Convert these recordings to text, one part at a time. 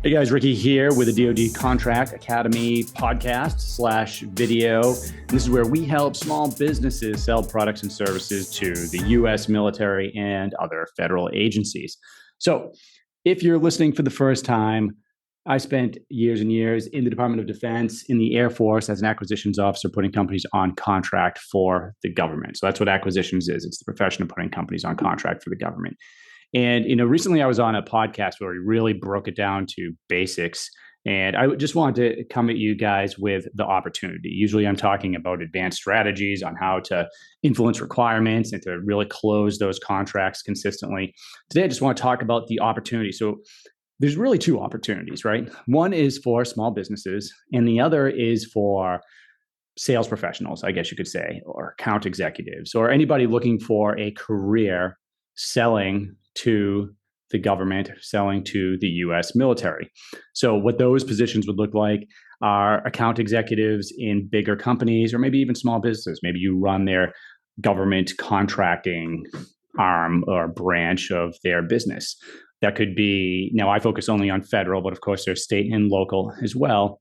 Hey guys, Ricky here with the DoD Contract Academy podcast/video. This is where we help small businesses sell products and services to the U.S. military and other federal agencies. So if you're listening for the first time, I spent years and years in the Department of Defense, in the Air Force as an acquisitions officer, putting companies on contract for the government. So that's what acquisitions is. It's the profession of putting companies on contract for the government. And, recently I was on a podcast where we really broke it down to basics. And I just wanted to come at you guys with the opportunity. Usually I'm talking about advanced strategies on how to influence requirements and to really close those contracts consistently. Today, I just want to talk about the opportunity. So there's really two opportunities, right? One is for small businesses, and the other is for sales professionals, I guess you could say, or account executives, or anybody looking for a career selling to the government, selling to the U.S. military. So what those positions would look like are account executives in bigger companies, or maybe even small businesses. Maybe you run their government contracting arm or branch of their business. That could be, now I focus only on federal, but of course there's state and local as well.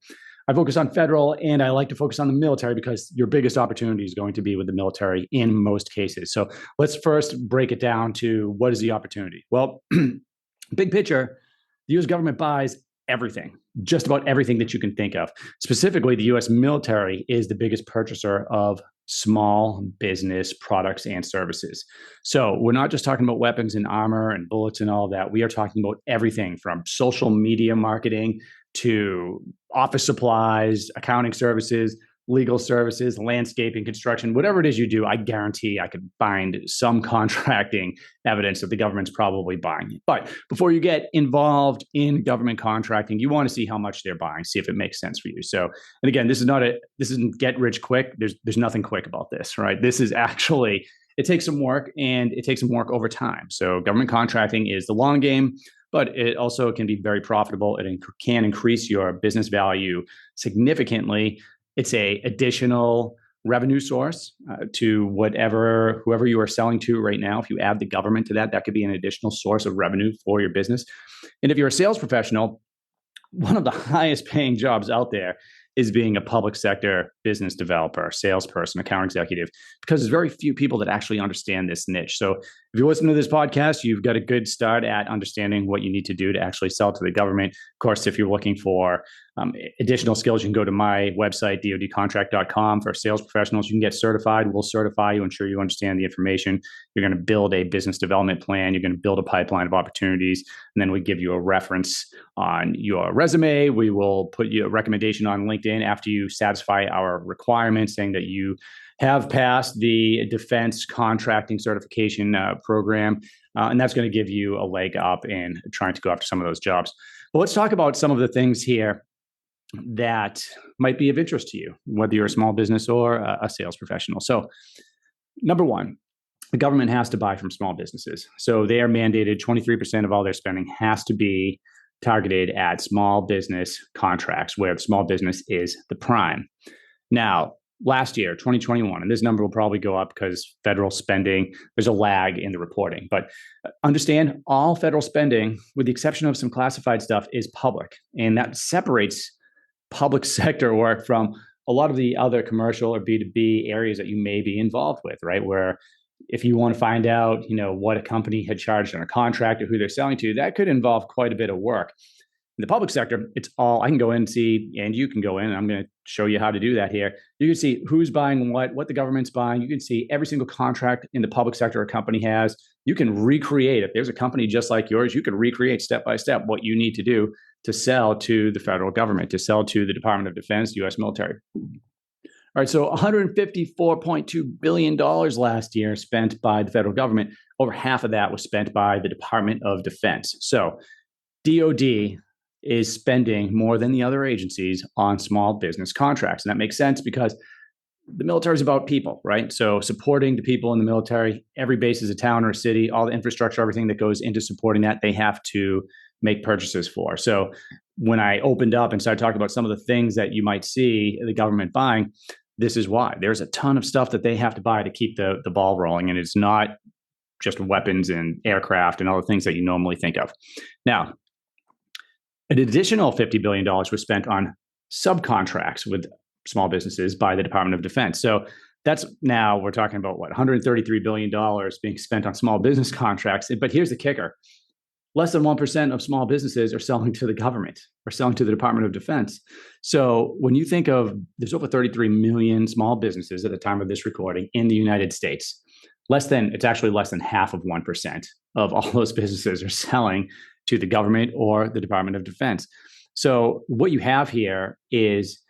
I focus on federal, and I like to focus on the military because your biggest opportunity is going to be with the military in most cases. So let's first break it down to what is the opportunity? Well, big picture, the U.S. government buys everything, just about everything that you can think of. Specifically, the U.S. military is the biggest purchaser of small business products and services. So we're not just talking about weapons and armor and bullets and all that. We are talking about everything from social media marketing to office supplies, accounting services, legal services, landscaping, construction, whatever it is you do. I guarantee I could find some contracting evidence that the government's probably buying it. But before you get involved in government contracting, you want to see how much they're buying, see if it makes sense for you. So, and again, this isn't get rich quick. There's nothing quick about this, right? This is actually, it takes some work, and it takes some work over time. So government contracting is the long game, but it also can be very profitable. It can increase your business value significantly. It's a additional revenue source to whoever you are selling to right now. If you add the government to that, that could be an additional source of revenue for your business. And if you're a sales professional, one of the highest paying jobs out there is being a public sector business developer, salesperson, account executive, because there's very few people that actually understand this niche. So if you listen to this podcast, you've got a good start at understanding what you need to do to actually sell to the government. Of course, if you're looking for additional skills, you can go to my website, dodcontract.com. For sales professionals, you can get certified. We'll certify you, ensure you understand the information. You're going to build a business development plan. You're going to build a pipeline of opportunities. And then we give you a reference on your resume. We will put you a recommendation on LinkedIn after you satisfy our requirements, saying that you have passed the defense contracting certification program. And that's going to give you a leg up in trying to go after some of those jobs. But let's talk about some of the things here that might be of interest to you, whether you're a small business or a sales professional. So number one, the government has to buy from small businesses. So they are mandated 23% of all their spending has to be targeted at small business contracts where the small business is the prime. Now, last year, 2021, and this number will probably go up because federal spending, there's a lag in the reporting. But understand all federal spending, with the exception of some classified stuff, is public. And that separates public sector work from a lot of the other commercial or B2B areas that you may be involved with, right? Where if you want to find out, what a company had charged on a contract or who they're selling to, that could involve quite a bit of work. In the public sector, it's all, I can go in and see, and you can go in, and I'm going to show you how to do that here. You can see who's buying what the government's buying. You can see every single contract in the public sector a company has. You can recreate, if there's a company just like yours, you can recreate step by step what you need to do to sell to the federal government, to sell to the Department of Defense, U.S. military. All right, so $154.2 billion last year spent by the federal government. Over half of that was spent by the Department of Defense. So DoD is spending more than the other agencies on small business contracts. And that makes sense because the military is about people, right? So supporting the people in the military, every base is a town or a city, all the infrastructure, everything that goes into supporting that, they have to make purchases for. So when I opened up and started talking about some of the things that you might see the government buying, this is why. There's a ton of stuff that they have to buy to keep the ball rolling. And it's not just weapons and aircraft and all the things that you normally think of. Now, An additional $50 billion was spent on subcontracts with small businesses by the Department of Defense. So that's now we're talking about what, $133 billion being spent on small business contracts. But here's the kicker. Less than 1% of small businesses are selling to the government or selling to the Department of Defense. So when you think of, there's over 33 million small businesses at the time of this recording in the United States. It's actually less than half of 1% of all those businesses are selling to the government or the Department of Defense. So what you have here is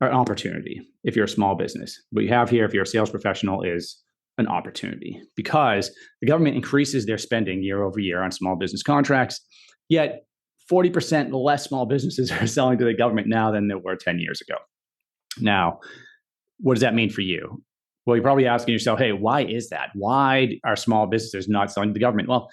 an opportunity if you're a small business. What you have here, if you're a sales professional, is an opportunity because the government increases their spending year over year on small business contracts, yet 40% less small businesses are selling to the government now than there were 10 years ago. Now, what does that mean for you? Well, you're probably asking yourself, hey, why is that? Why are small businesses not selling to the government? Well,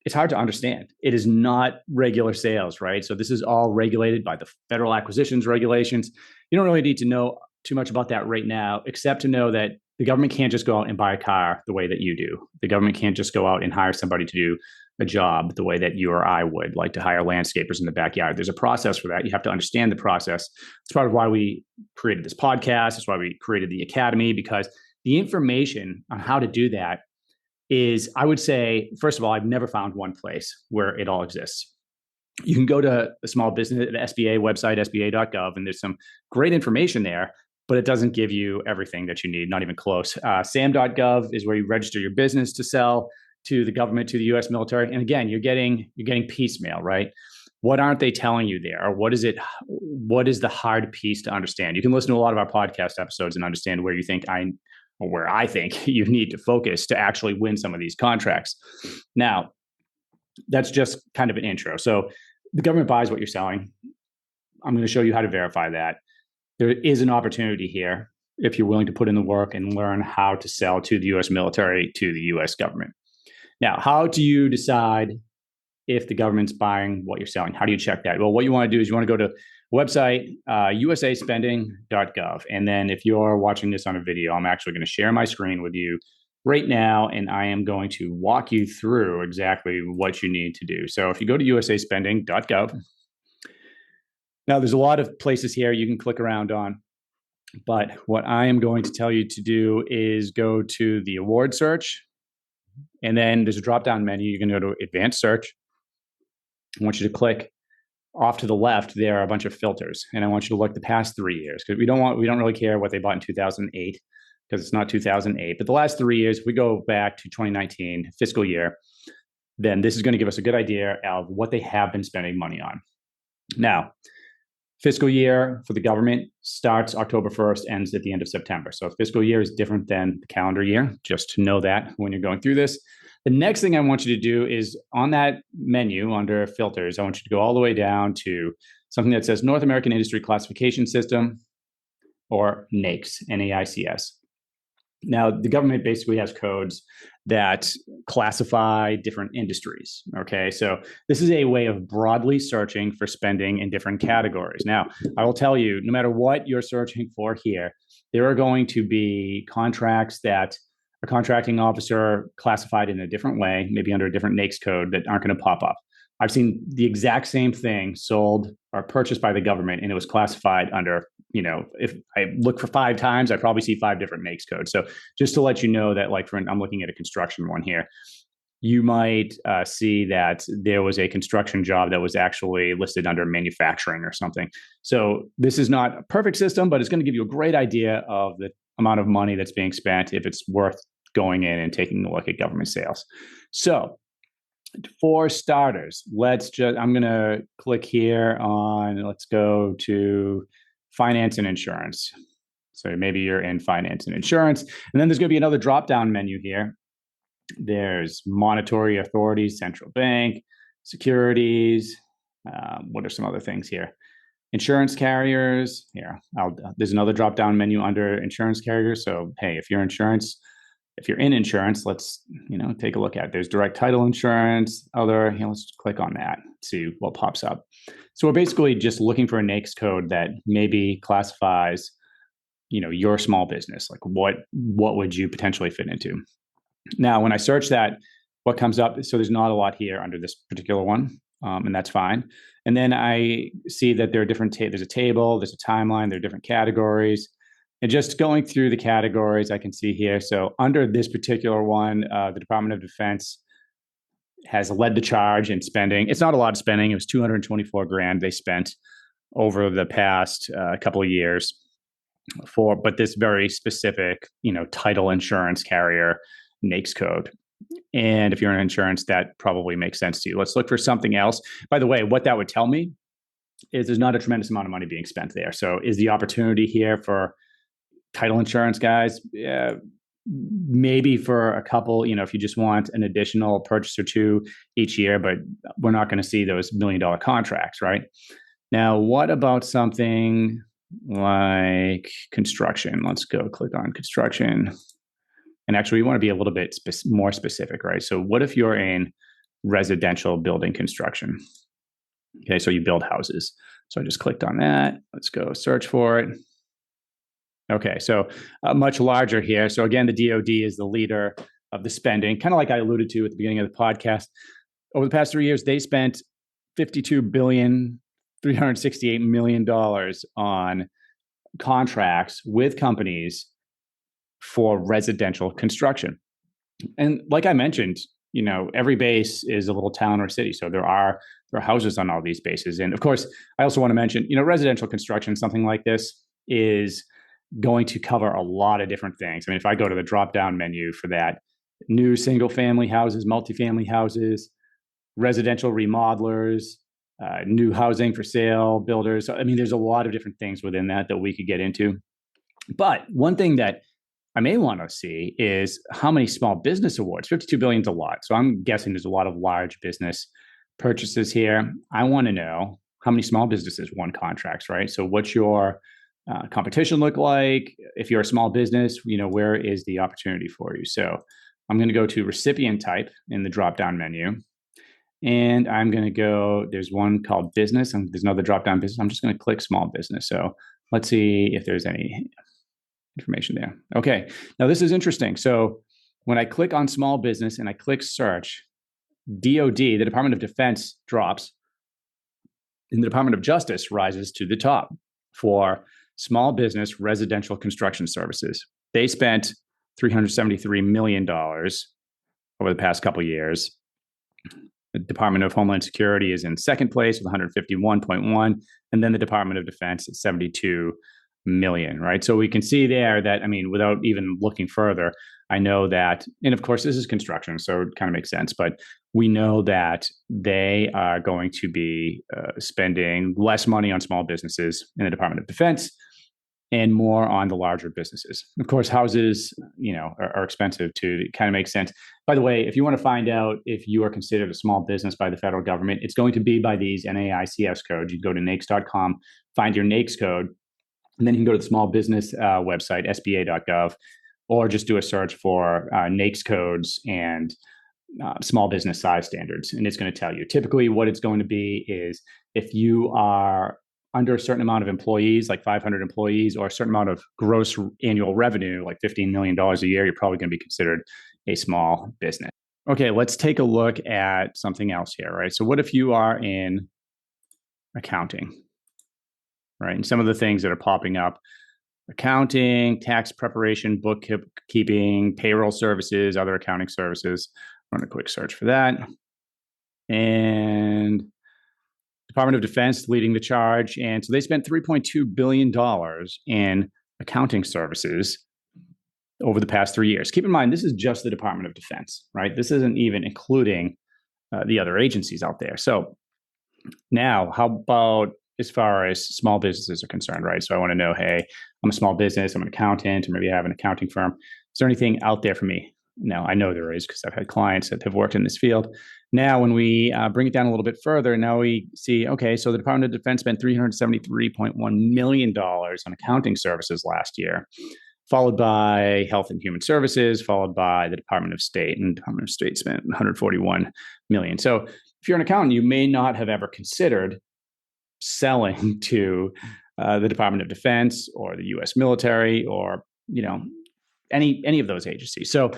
it's hard to understand. It is not regular sales, right? So this is all regulated by the federal acquisitions regulations. You don't really need to know too much about that right now, except to know that the government can't just go out and buy a car the way that you do. The government can't just go out and hire somebody to do a job the way that you or I would, like to hire landscapers in the backyard. There's a process for that. You have to understand the process. It's part of why we created this podcast. It's why we created the Academy, because the information on how to do that is, I would say, first of all, I've never found one place where it all exists. You can go to a small business, the SBA website, SBA.gov, and there's some great information there, but it doesn't give you everything that you need, not even close. Sam.Gov is where you register your business to sell to the government, to the U.S. military. And again, you're getting piecemeal, right? What aren't they telling you there? Or what is the hard piece to understand? You can listen to a lot of our podcast episodes and understand where I think you need to focus to actually win some of these contracts. Now, that's just kind of an intro. So the government buys what you're selling. I'm going to show you how to verify that. There is an opportunity here if you're willing to put in the work and learn how to sell to the U.S. military, to the U.S. government. Now, how do you decide if the government's buying what you're selling? How do you check that? Well, what you want to do is you want to go to website, usaspending.gov. And then if you're watching this on a video, I'm actually going to share my screen with you right now, and I am going to walk you through exactly what you need to do. So if you go to usaspending.gov, now there's a lot of places here you can click around on, but what I am going to tell you to do is go to the award search, and then there's a drop-down menu. You can go to advanced search. I want you to click off to the left. There are a bunch of filters, and I want you to look the past 3 years, because we don't really care what they bought in 2008, because it's not 2008. But the last 3 years, if we go back to 2019 fiscal year, then this is going to give us a good idea of what they have been spending money on. Now, fiscal year for the government starts October 1st, ends at the end of September. So fiscal year is different than the calendar year, just to know that when you're going through this. The next thing I want you to do is on that menu under filters, I want you to go all the way down to something that says North American Industry Classification System, or NAICS, N-A-I-C-S. Now, the government basically has codes that classify different industries. Okay, so this is a way of broadly searching for spending in different categories. Now, I will tell you, no matter what you're searching for here, there are going to be contracts that a contracting officer classified in a different way, maybe under a different NAICS code, that aren't going to pop up. I've seen the exact same thing sold or purchased by the government, and it was classified under, if I look for 5 times, I probably see 5 different NAICS codes. So just to let you know that, I'm looking at a construction one here, you might see that there was a construction job that was actually listed under manufacturing or something. So this is not a perfect system, but it's going to give you a great idea of the amount of money that's being spent, if it's worth going in and taking a look at government sales. So for starters, I'm going to click here on, let's go to finance and insurance. So maybe you're in finance and insurance. And then there's going to be another drop-down menu here. There's monetary authorities, central bank, securities. What are some other things here? Insurance carriers. Here, there's another drop-down menu under insurance carriers. So, hey, if you're in insurance, let's take a look at it. There's direct title insurance, let's click on that, see what pops up. So we're basically just looking for a NAICS code that maybe classifies, your small business. Like what would you potentially fit into? Now, when I search that, what comes up? So there's not a lot here under this particular one, and that's fine. And then I see that there are different, there's a table, there's a timeline, there are different categories. And just going through the categories, I can see here. So under this particular one, the Department of Defense has led the charge in spending. It's not a lot of spending. It was 224 grand they spent over the past couple of years but this very specific, title insurance carrier, NAICS code. And if you're in insurance, that probably makes sense to you. Let's look for something else. By the way, what that would tell me is there's not a tremendous amount of money being spent there. So is the opportunity here for title insurance guys? Yeah, maybe for a couple, if you just want an additional purchase or two each year, but we're not going to see those $1 million contracts, right? Now, what about something like construction? Let's go click on construction. And actually, we want to be a little bit more specific, right? So what if you're in residential building construction? Okay, so you build houses. So I just clicked on that. Let's go search for it. Okay, so much larger here. So again, the DoD is the leader of the spending, kind of like I alluded to at the beginning of the podcast. Over the past 3 years, they spent $52.368 billion on contracts with companies for residential construction. And like I mentioned, every base is a little town or city. So there are houses on all these bases. And of course, I also want to mention, residential construction, something like this is going to cover a lot of different things. I mean, if I go to the drop-down menu for that, new single-family houses, multifamily houses, residential remodelers, new housing for sale, builders. I mean, there's a lot of different things within that we could get into. But one thing that I may want to see is how many small business awards. 52 billion is a lot. So I'm guessing there's a lot of large business purchases here. I want to know how many small businesses won contracts, right? So what's your competition look like? If you're a small business, where is the opportunity for you? So I'm going to go to recipient type in the drop-down menu. And I'm going to go, there's one called business, and there's another drop-down business. I'm just going to click small business. So let's see if there's any information there. Okay, now this is interesting. So when I click on small business and I click search, DoD, the Department of Defense, drops, and the Department of Justice rises to the top for small business residential construction services. They spent $373 million over the past couple of years. The Department of Homeland Security is in second place with 151.1, and then the Department of Defense at 72 million, right? So we can see there that, without even looking further, I know that, and of course, this is construction, so it kind of makes sense, but we know that they are going to be spending less money on small businesses in the Department of Defense and more on the larger businesses. Of course, houses, are expensive too. It kind of makes sense. By the way, if you want to find out if you are considered a small business by the federal government, it's going to be by these NAICS codes. You go to NAICS.com, find your NAICS code, and then you can go to the small business website, SBA.gov, or just do a search for NAICS codes and small business size standards. And it's going to tell you. Typically, what it's going to be is if you are under a certain amount of employees, like 500 employees, or a certain amount of gross annual revenue, like $15 million a year, you're probably going to be considered a small business. Okay, let's take a look at something else here, right? So what if you are in accounting, right? And some of the things that are popping up: accounting, tax preparation, bookkeeping, payroll services, other accounting services. Run a quick search for that. And Department of Defense leading the charge. And so they spent $3.2 billion in accounting services over the past 3 years. Keep in mind, this is just the Department of Defense, right? This isn't even including the other agencies out there. So now, how about as far as small businesses are concerned, right? So I want to know, hey, I'm a small business, I'm an accountant, or maybe I have an accounting firm. Is there anything out there for me? No, I know there is because I've had clients that have worked in this field. Now, when we bring it down a little bit further, now we see, okay, so the Department of Defense spent $373.1 million on accounting services last year, followed by Health and Human Services, followed by the Department of State, and the Department of State spent $141 million. So if you're an accountant, you may not have ever considered selling to the Department of Defense or the U.S. military or, any of those agencies. So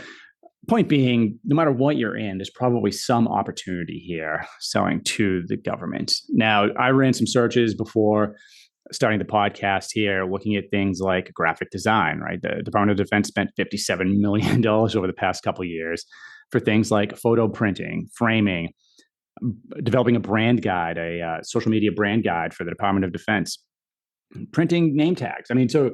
Point being, no matter what you're in, there's probably some opportunity here selling to the government. Now, I ran some searches before starting the podcast here, looking at things like graphic design, right? The Department of Defense spent $57 million over the past couple of years for things like photo printing, framing, developing a brand guide, a social media brand guide for the Department of Defense, printing name tags. The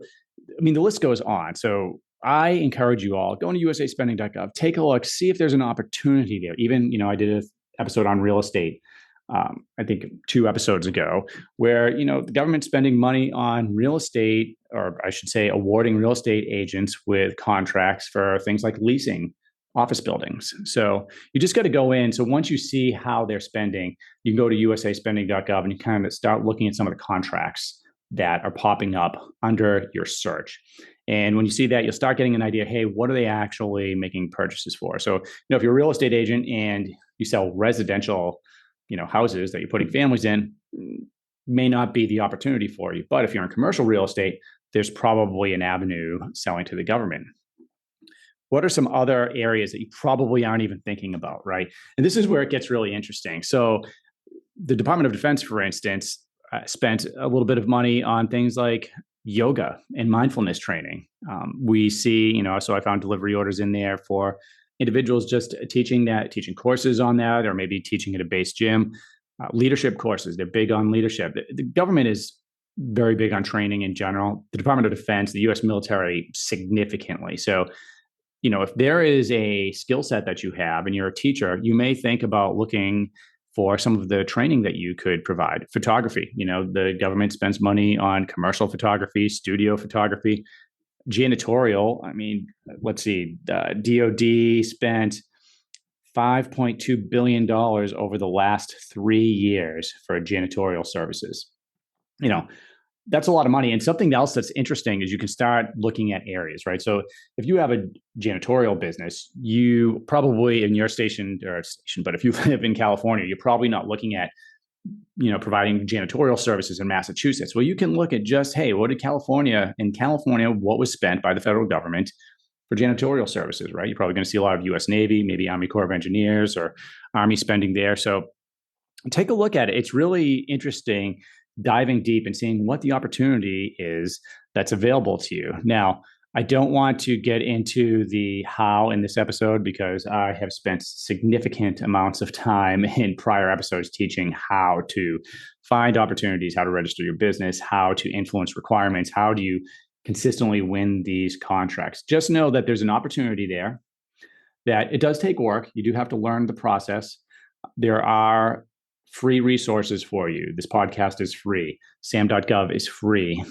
list goes on. So I encourage you all, go into usaspending.gov, take a look, see if there's an opportunity there. Even, I did an episode on real estate, I think 2 episodes ago, where, the government's spending money on real estate, or I should say awarding real estate agents with contracts for things like leasing office buildings. So you just got to go in. So once you see how they're spending, you can go to usaspending.gov and you kind of start looking at some of the contracts that are popping up under your search. And when you see that, you'll start getting an idea, hey, what are they actually making purchases for? So, if you're a real estate agent and you sell residential, houses that you're putting families in, may not be the opportunity for you. But if you're in commercial real estate, there's probably an avenue selling to the government. What are some other areas that you probably aren't even thinking about, right? And this is where it gets really interesting. So the Department of Defense, for instance, spent a little bit of money on things like yoga and mindfulness training. We see, so I found delivery orders in there for individuals just teaching courses on that, or maybe teaching at a base gym. Leadership courses, they're big on leadership. The government is very big on training in general. The Department of Defense, the U.S. military, significantly. So, if there is a skill set that you have and you're a teacher, you may think about looking for some of the training that you could provide. Photography, the government spends money on commercial photography, studio photography, janitorial. Let's see, DOD spent $5.2 billion over the last 3 years for janitorial services. That's a lot of money. And something else that's interesting is you can start looking at areas, right? So if you have a janitorial business, you probably in your station, but if you live in California, you're probably not looking at, providing janitorial services in Massachusetts. Well, you can look at just, hey, what was spent by the federal government for janitorial services, right? You're probably going to see a lot of U.S. Navy, maybe Army Corps of Engineers or Army spending there. So take a look at it. It's really interesting diving deep and seeing what the opportunity is that's available to you. Now, I don't want to get into the how in this episode because I have spent significant amounts of time in prior episodes teaching how to find opportunities, how to register your business, how to influence requirements, how do you consistently win these contracts. Just know that there's an opportunity there, that it does take work. You do have to learn the process. There are free resources for you. This podcast is free. Sam.Gov is free.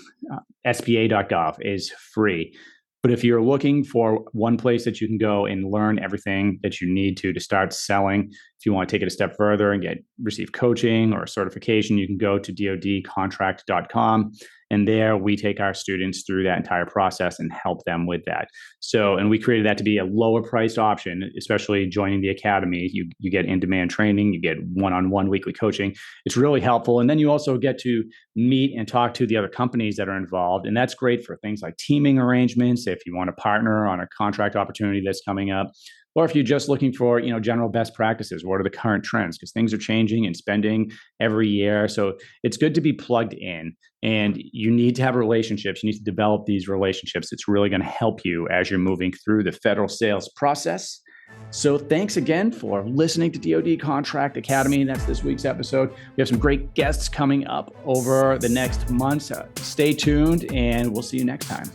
SBA.gov is free. But if you're looking for one place that you can go and learn everything that you need to start selling, if you want to take it a step further and receive coaching or certification, you can go to dodcontract.com. And there we take our students through that entire process and help them with that. So, and we created that to be a lower priced option, especially joining the academy. You get in-demand training, you get one-on-one weekly coaching. It's really helpful. And then you also get to meet and talk to the other companies that are involved. And that's great for things like teaming arrangements, if you want to partner on a contract opportunity that's coming up. Or if you're just looking for, general best practices, what are the current trends? Because things are changing and spending every year. So it's good to be plugged in, and you need to have relationships. You need to develop these relationships. It's really going to help you as you're moving through the federal sales process. So thanks again for listening to DoD Contract Academy. That's this week's episode. We have some great guests coming up over the next months. Stay tuned, and we'll see you next time.